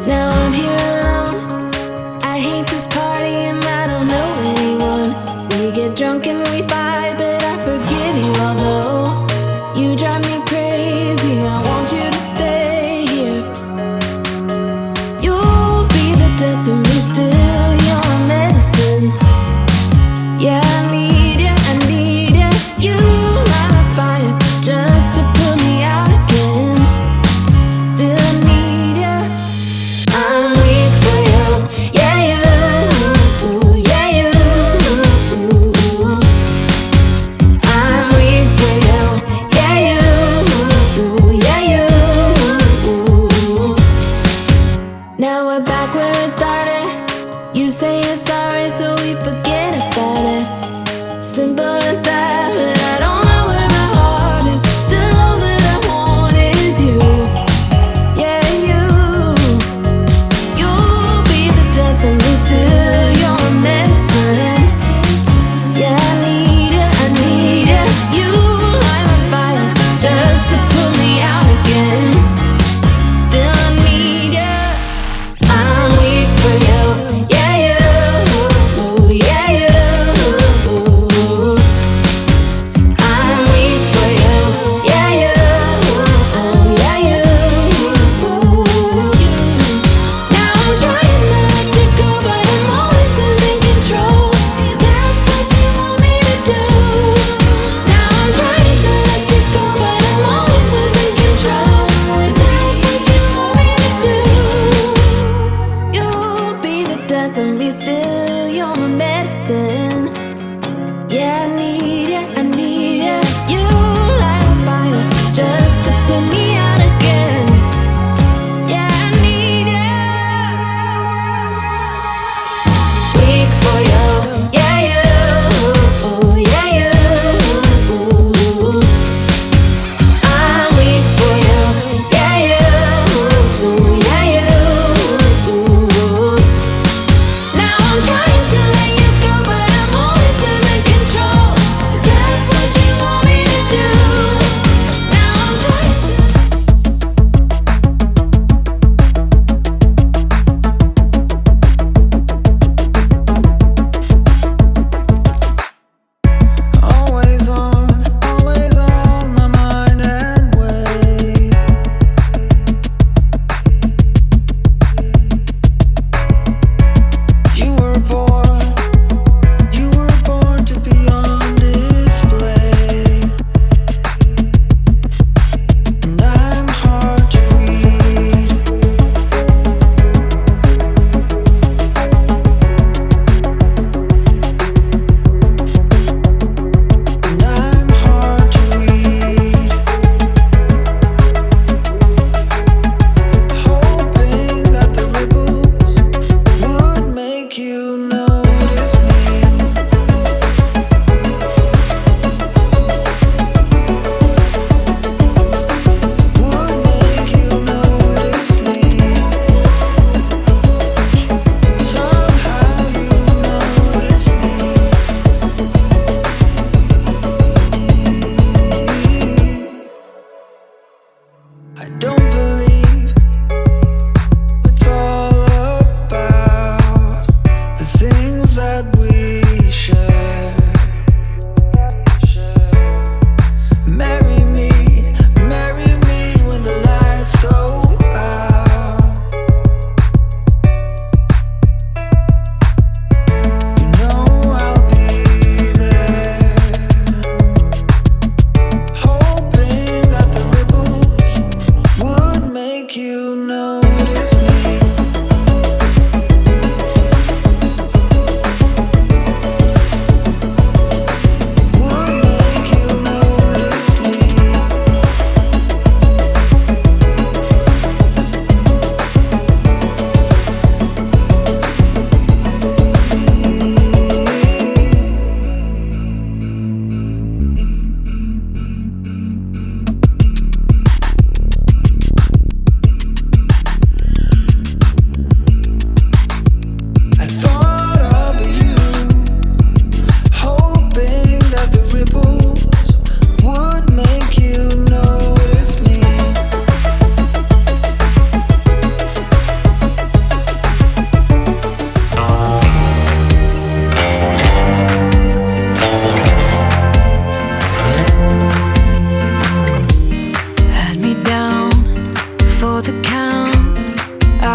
Now I'm here alone. I hate this party and I don't know anyone. We get drunk and we fight, but I forgive you. Although you drive me crazy, I want you to stay here. You'll be the death of me still. You're my medicine. Yeah, I need you, I need you. You light my fire just to put me out again. Still I need you. I'm weak for you. Yeah, you. Yeah, you.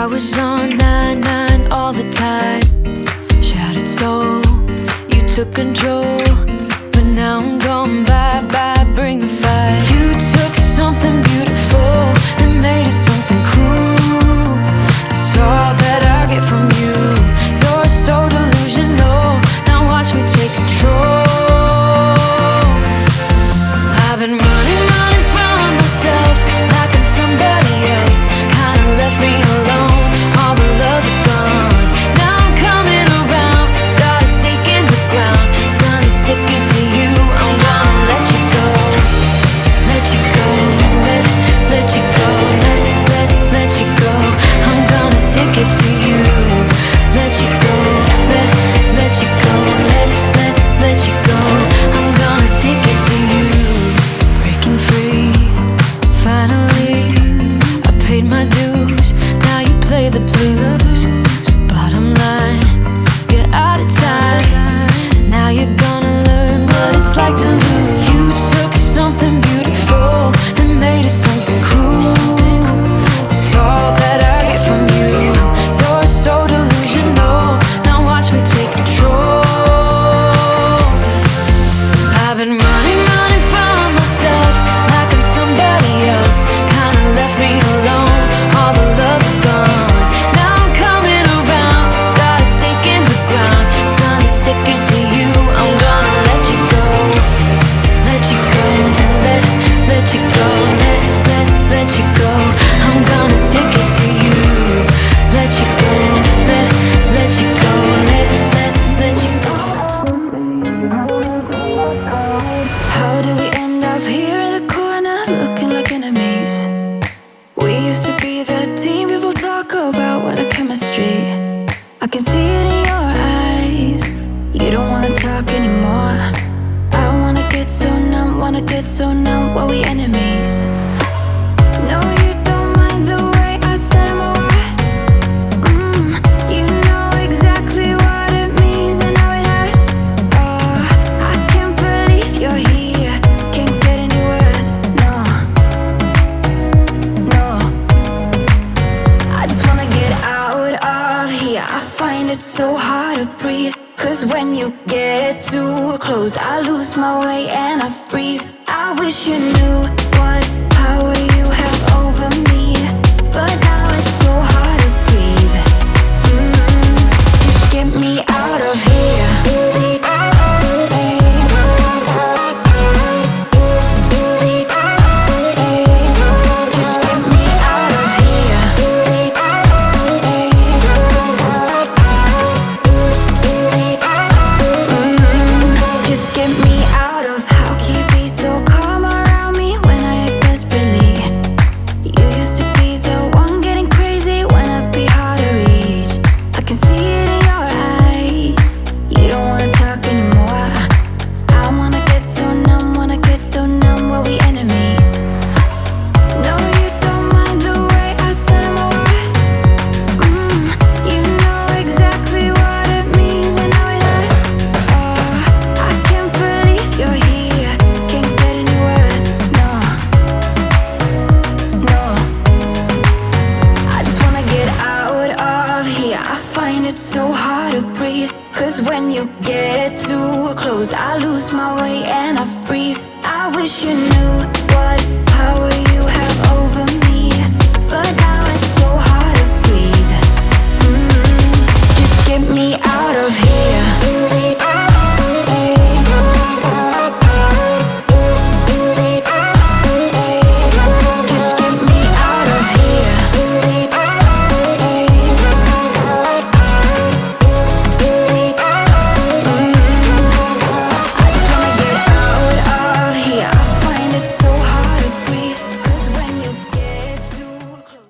was on 9-9 all the time. Shattered soul, you took control. But now I'm gone, bye-bye, bring the fire. You took something beautiful and made it something cruel. It's all that I get from you. You're so delusional, now watch me take control. I've been running from myself like I'm somebody else. Kinda left me alone, all the love is gone. Now I'm coming around, got a stake in the ground. Gonna stick it to you, I'm gonna let you go. Let you go, let you go, let you go. I'm gonna stick it to you. Let you go, let you go, let you go. I'm gonna stick it to you. Breaking free, finally, I paid my dues. Now you play the blues. Bottom line, you're out of time. Now you're gonna learn what it's like to lose. You took something beautiful and made it something cruel. It's all that I get from you. You're so delusional, now watch me take control. I've been running from myself like I'm somebody else. Kinda left me alone, all the love is gone. Now I'm coming around, got a stake in the ground. Gonna stick it to you, I'm gonna let you go. Let you go, let you go, let you go. I'm gonna stick it to you. Let you go, let you go, let you go. How did we end up here in the corner, looking like enemies? We used to be the team people talk about, what a chemistry. I can see it in your eyes. You don't wanna talk anymore. I wanna get so numb while we enemies. No, you don't mind the way I stutter my words. You know exactly what it means and how it hurts. Oh, I can't believe you're here. Can't get any worse. No. I just wanna get out of here. I find it so hard to breathe. 'Cause when you get too close, I lose my way and I freeze. I wish you knew what power you have over me, but now it's so hard to breathe. Just get me out of here. Just get me out of here. Just get me out of. How can you be so calm around me when I act desperately? You used to be the one getting crazy when I'd be hard to reach. I can see it in your eyes. You don't wanna talk anymore. I wanna get so numb while we enemies. No, you don't mind the way I stutter my words. You know exactly what it means and how it hurts. Oh, I can't believe you're here. Can't get any worse. No. I just wanna get out of here. I find it so hard to breathe. 'Cause when you get too close, I lose my way and I freeze. I wish you knew what power